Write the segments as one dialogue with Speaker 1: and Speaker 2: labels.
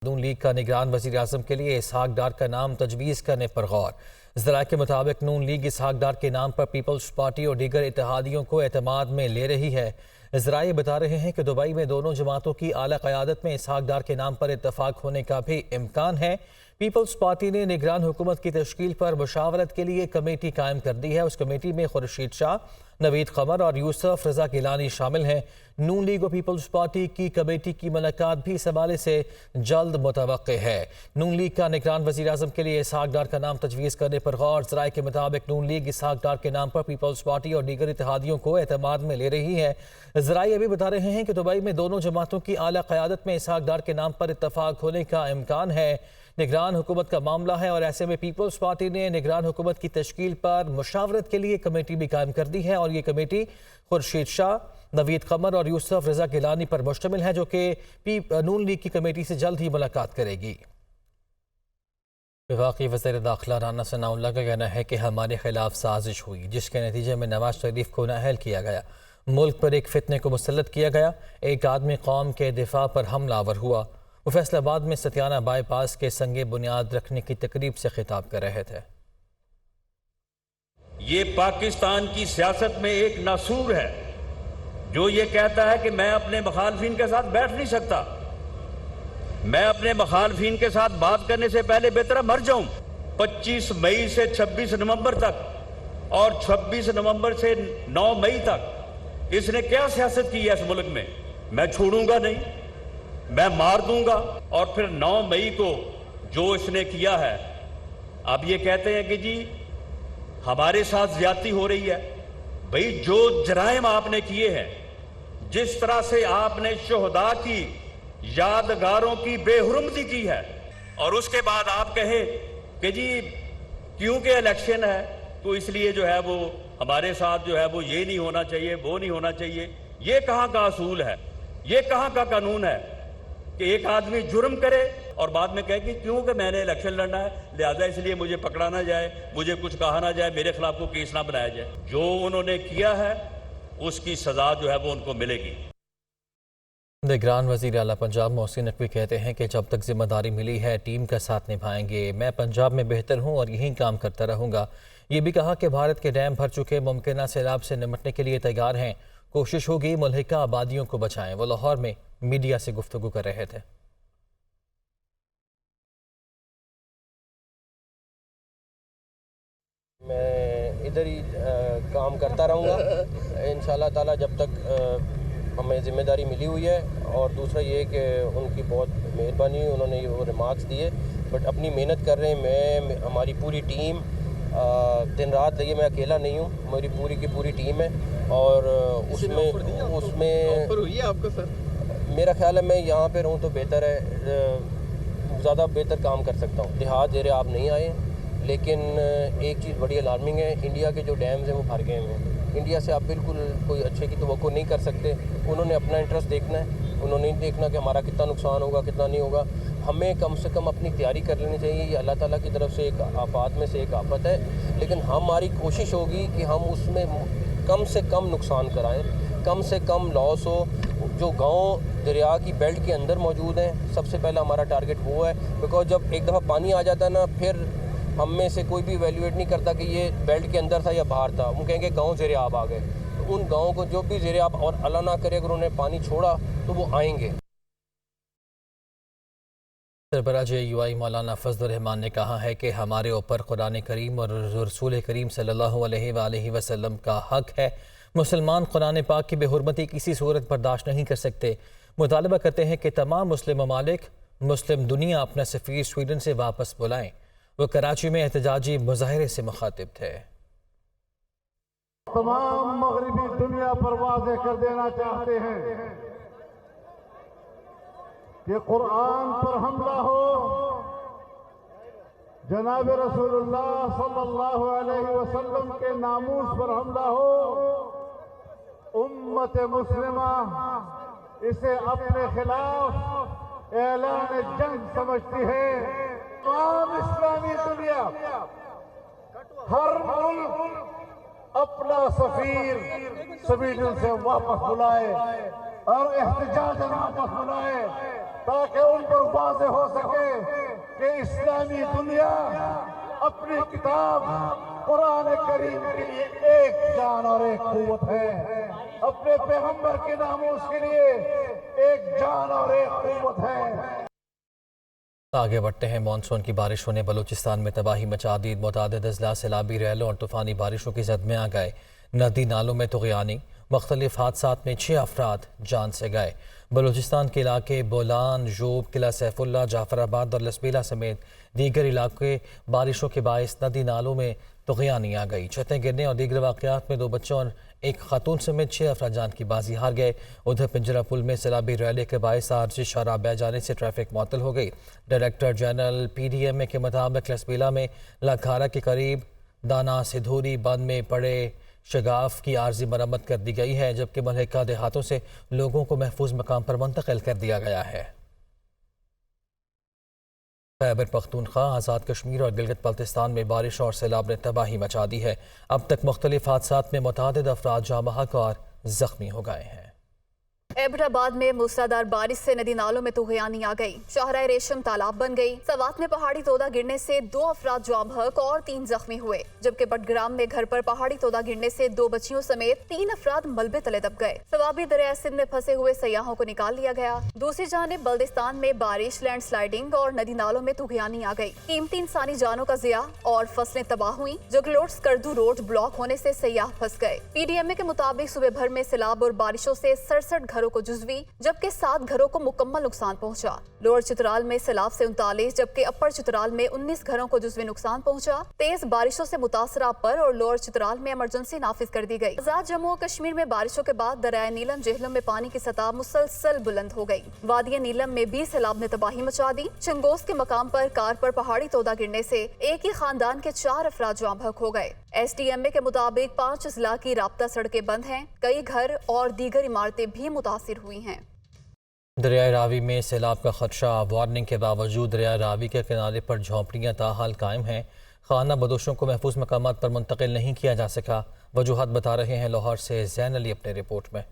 Speaker 1: نون league کا نگران وزیر اعظم کے لیے اسحاق ڈار کا نام تجویز کرنے پر غور۔ ذرائع کے مطابق نون لیگ اسحاق ڈار کے نام پر پیپلز پارٹی اور دیگر اتحادیوں کو اعتماد میں لے رہی ہے۔ ذرائع بتا رہے ہیں کہ دبئی میں دونوں جماعتوں کی اعلیٰ قیادت میں اسحاق ڈار کے نام پر اتفاق ہونے کا بھی امکان ہے۔ پیپلز پارٹی نے نگران حکومت کی تشکیل پر مشاورت کے لیے کمیٹی قائم کر دی ہے۔ اس کمیٹی میں خورشید شاہ، نوید قمر اور یوسف رضا گیلانی شامل ہیں۔ نون لیگ اور پیپلز پارٹی کی کمیٹی کی ملاقات بھی اس حوالے سے جلد متوقع ہے۔ نون لیگ کا نگران وزیر اعظم کے لیے اسحاق ڈار کا نام تجویز کرنے پر غور۔ ذرائع کے مطابق نون لیگ اسحاق ڈار کے نام پر پیپلز پارٹی اور دیگر اتحادیوں کو اعتماد میں لے رہی ہے۔ ذرائع ابھی بتا رہے ہیں کہ دبئی میں دونوں جماعتوں کی اعلیٰ قیادت میں اسحاق ڈار کے نام پر اتفاق ہونے کا امکان ہے۔ نگران حکومت کا معاملہ ہے اور ایسے میں پیپلز پارٹی نے نگران حکومت کی تشکیل پر مشاورت کے لیے کمیٹی بھی قائم کر دی ہے اور یہ کمیٹی خورشید شاہ، نوید قمر اور یوسف رضا گیلانی پر مشتمل ہے، جو کہ نون لیگ کی کمیٹی سے جلد ہی ملاقات کرے گی۔ وفاقی وزیر داخلہ رانا ثناء اللہ کا کہنا ہے کہ ہمارے خلاف سازش ہوئی، جس کے نتیجے میں نواز شریف کو نااہل کیا گیا، ملک پر ایک فتنے کو مسلط کیا گیا، ایک آدمی قوم کے دفاع پر حملہ آور ہوا۔ وہ فیصل آباد میں ستیانہ بائی پاس کے سنگ بنیاد رکھنے کی تقریب سے خطاب کر رہے تھے۔
Speaker 2: یہ پاکستان کی سیاست میں ایک ناسور ہے جو یہ کہتا ہے کہ میں اپنے مخالفین کے ساتھ بیٹھ نہیں سکتا، میں اپنے مخالفین کے ساتھ بات کرنے سے پہلے بہتر مر جاؤں۔ 25 مئی سے 26 نومبر تک اور 26 نومبر سے 9 مئی تک اس نے کیا سیاست کی ہے اس ملک میں؟ میں چھوڑوں گا نہیں، میں مار دوں گا۔ اور پھر 9 مئی کو جو اس نے کیا ہے، اب یہ کہتے ہیں کہ جی ہمارے ساتھ زیادتی ہو رہی ہے۔ بھئی جو جرائم آپ نے کیے ہیں، جس طرح سے آپ نے شہداء کی یادگاروں کی بے حرمتی کی ہے، اور اس کے بعد آپ کہیں کہ جی کیونکہ الیکشن ہے تو اس لیے جو ہے وہ ہمارے ساتھ جو ہے وہ یہ نہیں ہونا چاہیے، وہ نہیں ہونا چاہیے۔ یہ کہاں کا اصول ہے؟ یہ کہاں کا قانون ہے کہ ایک آدمی جرم کرے اور بعد میں کہے کہ کیونکہ میں نے الیکشن لڑنا ہے لہذا اس لیے مجھے پکڑا نہ جائے، مجھے کچھ کہا نہ جائے، میرے خلاف کو کیس نہ بنایا جائے۔ جو انہوں نے کیا ہے اس کی سزا جو ہے وہ ان کو ملے گی۔
Speaker 1: نگران وزیر اعلیٰ پنجاب محسن نقوی کہتے ہیں کہ جب تک ذمہ داری ملی ہے ٹیم کا ساتھ نبھائیں گے۔ میں پنجاب میں بہتر ہوں اور یہی کام کرتا رہوں گا۔ یہ بھی کہا کہ بھارت کے ڈیم بھر چکے ممکنہ سیلاب سے نمٹنے کے لیے تیار ہیں، کوشش ہوگی ملحقہ آبادیوں کو بچائیں۔ وہ لاہور میں میڈیا سے گفتگو کر رہے تھے۔
Speaker 3: میں ادھر ہی کام کرتا رہوں گا انشاءاللہ تعالی جب تک ہمیں ذمہ داری ملی ہوئی ہے۔ اور دوسرا یہ کہ ان کی بہت مہربانی، انہوں نے وہ ریمارکس دیے، بٹ اپنی محنت کر رہے ہیں۔ میں ہماری پوری ٹیم دن رات لگے، میں اکیلا نہیں ہوں، میری پوری کی پوری ٹیم ہے۔ اور اس میں میرا خیال ہے میں یہاں پہ رہوں تو بہتر ہے، زیادہ بہتر کام کر سکتا ہوں۔ دیہات زیر آب نہیں آئے، لیکن ایک چیز بڑی الارمنگ ہے، انڈیا کے جو ڈیمز ہیں وہ بھر گئے ہوئے ہیں۔ انڈیا سے آپ بالکل کوئی اچھے کی توقع نہیں کر سکتے۔ انہوں نے اپنا انٹرسٹ دیکھنا ہے، انہوں نے نہیں دیکھنا کہ ہمارا کتنا نقصان ہوگا کتنا نہیں ہوگا۔ ہمیں کم سے کم اپنی تیاری کر لینی چاہیے۔ یہ اللہ تعالیٰ کی طرف سے ایک آفات میں سے ایک آفت ہے، لیکن ہماری کوشش ہوگی کہ ہم اس میں کم سے کم نقصان کرائیں، کم سے کم لاس ہو۔ جو گاؤں دریا کی بیلٹ کے اندر موجود ہیں، سب سے پہلا ہمارا ٹارگٹ وہ ہے، بیکاز جب ایک دفعہ پانی آ جاتا ہے نا، پھر ہم میں سے کوئی بھی ایویلیویٹ نہیں کرتا کہ یہ بیلٹ کے اندر تھا یا باہر تھا۔ وہ کہیں گے گاؤں زیر آب آ گئے، تو ان گاؤں کو جو بھی زیر آب، اور اللہ نہ کرے اگر انہیں پانی چھوڑا تو وہ آئیں گے۔
Speaker 1: سربراہ JUI مولانا فضل الرحمان نے کہا ہے کہ ہمارے اوپر قرآن کریم اور رسول کریم صلی اللہ علیہ وآلہ وسلم کا حق ہے۔ مسلمان قرآن پاک کی بے حرمتی کسی صورت برداشت نہیں کر سکتے۔ مطالبہ کرتے ہیں کہ تمام مسلم ممالک، مسلم دنیا اپنا سفیر سویڈن سے واپس بلائیں۔ وہ کراچی میں احتجاجی مظاہرے سے مخاطب تھے۔
Speaker 4: تمام مغربی دنیا پر واضح کر دینا چاہتے ہیں کہ قرآن پر حملہ ہو، جناب رسول اللہ صلی اللہ علیہ وسلم کے ناموس پر حملہ ہو، امت مسلمہ اسے اپنے خلاف اعلان جنگ سمجھتی ہے۔ تمام اسلامی دنیا، ہر ملک اپنا سفیر سویڈن سے واپس بلائے۔ اور احتجاج واپس بلائے تاکہ ان پر واضح ہو سکے کہ اسلامی دنیا اپنی کتاب قرآن کریم کے لیے ایک جان اور ایک قوت ہے، اپنے پیغمبر کے ناموس کے لیے ایک جان اور ایک قوت ہے۔
Speaker 1: آگے بڑھتے ہیں۔ مانسون کی بارشوں نے بلوچستان میں تباہی مچا دی۔ متعدد اضلاع سیلابی ریلوں اور طوفانی بارشوں کی زد میں آ گئے۔ ندی نالوں میں طغیانی، مختلف حادثات میں 6 افراد جان سے گئے۔ بلوچستان کے علاقے بولان، جوب، قلعہ سیف اللہ، جعفر آباد اور لسبیلا سمیت دیگر علاقے بارشوں کے باعث ندی نالوں میں طغیانی آ گئی۔ چھتیں گرنے اور دیگر واقعات میں 2 بچوں اور ایک خاتون سمیت 6 افراد جان کی بازی ہار گئے۔ ادھر پنجرہ پل میں سیلابی ریلے کے باعث عارضی شاہراہ بہہ جانے سے ٹریفک معطل ہو گئی۔ ڈائریکٹر جنرل PDMA کے مطابق لسبیلا میں لاکھارا کے قریب دانا سدھوری بند میں پڑے شگاف کی عارضی مرمت کر دی گئی ہے، جبکہ ملحقہ دیہاتوں سے لوگوں کو محفوظ مقام پر منتقل کر دیا گیا ہے۔ خیبر پختونخوا، آزاد کشمیر اور گلگت بلتستان میں بارش اور سیلاب نے تباہی مچا دی ہے۔ اب تک مختلف حادثات میں متعدد افراد جاں بحق اور زخمی ہو گئے ہیں۔
Speaker 5: ایبٹ آباد میں موسلادھار بارش سے ندی نالوں میں طغیانی آ گئی۔ شاہراہ ریشم تالاب بن گئی۔ سوات میں پہاڑی تودا گرنے سے 2 افراد جاں بحق اور 3 زخمی ہوئے، جبکہ بٹگرام میں گھر پر پہاڑی تودا گرنے سے 2 بچیوں سمیت 3 افراد ملبے تلے دب گئے۔ سوابی دریائے سندھ میں پھنسے ہوئے سیاحوں کو نکال لیا گیا۔ دوسری جانب بلدستان میں بارش، لینڈ سلائیڈنگ اور ندی نالوں میں طغیانی آ گئی۔ قیمتی انسانی جانوں کا ضیاع اور فصلیں تباہ ہوئیں۔ جگلوٹ سکردو روڈ بلاک ہونے سے سیاح پھنس گئے۔ PDMA کے مطابق صبح بھر میں سیلاب اور بارشوں سے 67 گھروں کو جزوی جبکہ 7 گھروں کو مکمل نقصان پہنچا۔ لوئر چترال میں سیلاب سے 39 جبکہ اپر چترال میں 19 گھروں کو جزوی نقصان پہنچا۔ تیز بارشوں سے متاثرہ اپر اور لوئر چترال میں ایمرجنسی نافذ کر دی گئی۔ آزاد جموں و کشمیر میں بارشوں کے بعد دریائے نیلم جہلم میں پانی کی سطح مسلسل بلند ہو گئی۔ وادی نیلم میں بھی سیلاب نے تباہی مچا دی۔ چنگوز کے مقام پر کار پر پہاڑی تودا گرنے سے ایک ہی خاندان کے 4 افراد جاں بحق ہو گئے۔ SDMA کے مطابق 5 اضلاع کی رابطہ سڑکیں بند ہیں۔ کئی گھر اور دیگر عمارتیں بھی متاثر ہوئی ہیں۔
Speaker 1: دریائے راوی میں سیلاب کا خدشہ، وارننگ کے باوجود دریائے راوی کے کنارے پر جھونپڑیاں تاحال قائم ہیں۔ خانہ بدوشوں کو محفوظ مقامات پر منتقل نہیں کیا جا سکا۔ وجوہات بتا رہے ہیں لاہور سے زین علی اپنے رپورٹ میں۔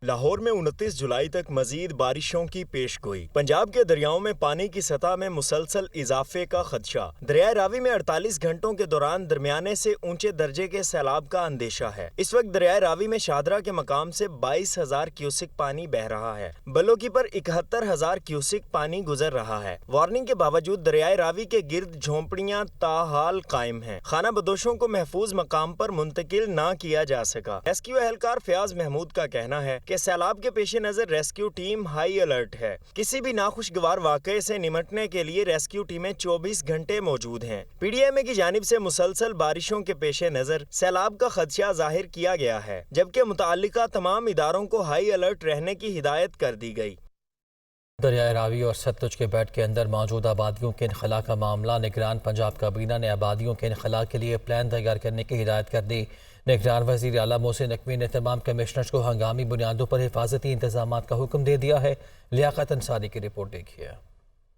Speaker 6: لاہور میں 29 جولائی تک مزید بارشوں کی پیش گوئی۔ پنجاب کے دریاؤں میں پانی کی سطح میں مسلسل اضافے کا خدشہ۔ دریائے راوی میں 48 گھنٹوں کے دوران درمیانے سے اونچے درجے کے سیلاب کا اندیشہ ہے۔ اس وقت دریائے راوی میں شاہدرہ کے مقام سے 22,000 کیوسک پانی بہہ رہا ہے۔ بلوکی پر 71,000 کیوسک پانی گزر رہا ہے۔ وارننگ کے باوجود دریائے راوی کے گرد جھونپڑیاں تاحال قائم ہیں۔ خانہ بدوشوں کو محفوظ مقام پر منتقل نہ کیا جا سکا۔ ریسکیو اہلکار فیاض محمود کا کہنا ہے کہ سیلاب کے پیش نظر ریسکیو ٹیم ہائی الرٹ ہے۔ کسی بھی ناخوشگوار واقعے سے نمٹنے کے لیے ریسکیو ٹیمیں 24 گھنٹے موجود ہیں۔ PDMA کی جانب سے مسلسل بارشوں کے پیش نظر سیلاب کا خدشہ ظاہر کیا گیا ہے، جبکہ متعلقہ تمام اداروں کو ہائی الرٹ رہنے کی ہدایت کر دی گئی۔
Speaker 1: دریائے راوی اور ستلج کے بیٹ کے اندر موجود آبادیوں کے انخلاء کا معاملہ، نگران پنجاب کابینہ نے آبادیوں کے انخلاء کے لیے پلان تیار کرنے کی ہدایت کر دی۔ نگران وزیر اعلیٰ محسن نقوی نے تمام کمشنرز کو ہنگامی بنیادوں پر حفاظتی انتظامات کا حکم دے دیا ہے۔ لیاقت انصاری کی رپورٹ دیکھیے۔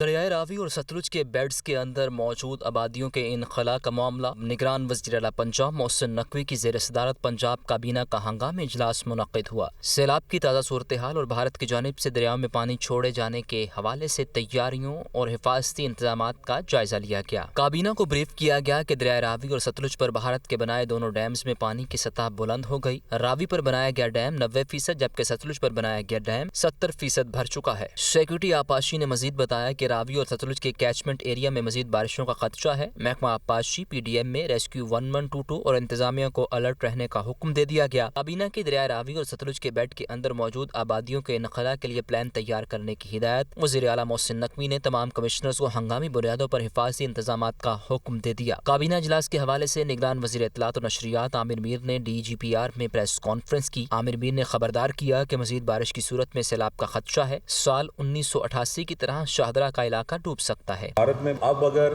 Speaker 7: دریائے راوی اور ستلج کے بیڈز کے اندر موجود آبادیوں کے انخلاء کا معاملہ، نگران وزیر اعلیٰ پنجاب محسن نقوی کی زیر صدارت پنجاب کابینہ کا ہنگامی اجلاس منعقد ہوا۔ سیلاب کی تازہ صورتحال اور بھارت کی جانب سے دریاؤں میں پانی چھوڑے جانے کے حوالے سے تیاریوں اور حفاظتی انتظامات کا جائزہ لیا گیا۔ کابینہ کو بریف کیا گیا کہ دریائے راوی اور ستلج پر بھارت کے بنائے دونوں ڈیمز میں پانی کی سطح بلند ہو گئی۔ راوی پر بنایا گیا ڈیم 90% جبکہ ستلج پر بنایا گیا ڈیم 70% بھر چکا ہے۔ سیکورٹی آبپاشی نے مزید بتایا کہ راوی اور ستلج کے کیچمنٹ ایریا میں مزید بارشوں کا خدشہ ہے۔ محکمہ آبپاشی PDM میں ریسکیو 1122 اور انتظامیہ کو الرٹ رہنے کا حکم دے دیا گیا۔ کابینہ کی دریائے راوی اور ستلج کے بیڈ کے اندر موجود آبادیوں کے انخلاء کے لیے پلان تیار کرنے کی ہدایت وزیر اعلیٰ محسن نقوی نے تمام کمشنرز کو ہنگامی بنیادوں پر حفاظتی انتظامات کا حکم دے دیا۔ کابینہ اجلاس کے حوالے سے نگران وزیر اطلاعات و نشریات عامر میر نے DGPR میں پریس کانفرنس کی۔ عامر میر نے خبردار کیا کہ مزید بارش کی صورت میں سیلاب کا خدشہ ہے۔ سال 1988 کی طرح شاہدرہ کا علاقہ ڈوب سکتا ہے۔
Speaker 8: بھارت میں اب اگر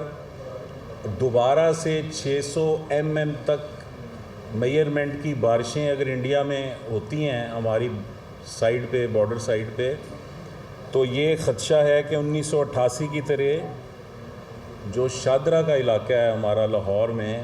Speaker 8: دوبارہ سے 600 mm تک میئرمنٹ کی بارشیں اگر انڈیا میں ہوتی ہیں ہماری سائڈ پہ، بارڈر سائڈ پہ، تو یہ خدشہ ہے کہ 1988 کی طرح جو شاہدرہ کا علاقہ ہے ہمارا لاہور میں،